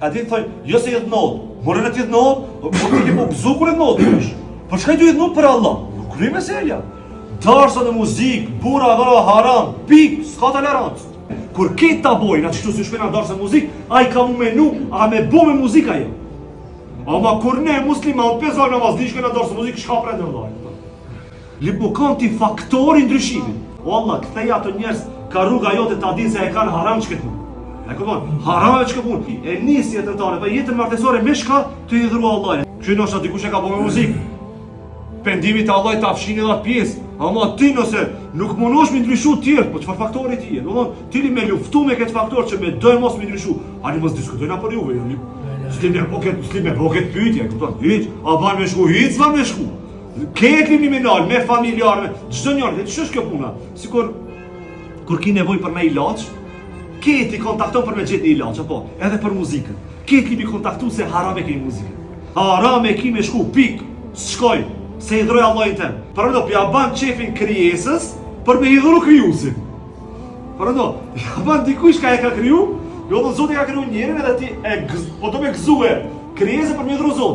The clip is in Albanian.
A ti thoj, jo se jetë nodë, more në ti jetë nodë, po ti po gëzu kur e nodë është. Po çka ju jetë nodë për Allah? Nuk rri meselja. Darsa në muzikë, bura vëra haram, pik, s'ka tolerancë. Kur këtë ta bojnë, atë qëtu si shpena darsa muzikë, a i ka mu menu, a me bo me muzika jo. Ama kur ne muslima, unë pesar në vazdishke në darsa muzikë, shka prende vëllaj. Lipo kanë ti faktori ndryshimin. O Allah, këtheja të njerës ka rruga jote ta din se e kanë haram që këtë punë. E këpon, harame që këtë punë. E nisi e të tane, pa jetën martesore me shka të i dhru Allah. Që nështë dikush e ka bo me muzikë. Pendimi të Allah të afshin edhe atë pjesë. Ama ti nëse nuk mundosh me ndryshu tjerë, po çfarë faktori ti je? Domthon, ti li me luftu me këtë faktor që me doj mos me ndryshu. Ani mos diskutojna për juve. S'lim me boket pyetje, kupton? Hiç, a ban me shku, hiç van me shku. Këtë liminal me familjarë, çdo njëri, ç'është kjo puna? Sikur kur ki nevojë për një ilaç, këti kontakton për me gjetë një ilaç, apo edhe për muzikën. Këti mi kontaktu se haram e ke muzikën. Haram e ki me shku, pik, s'shkoj. Se hidhroj Allahin tem. Përëndo, ja ban qefin krijesës për me hidhru krijuesin. Përëndo, ja ban dikush ka e ka kriju, jo dhe Zoti ka kriju njerin edhe ti po do me gëzue krijesën për me hidhru Zotin.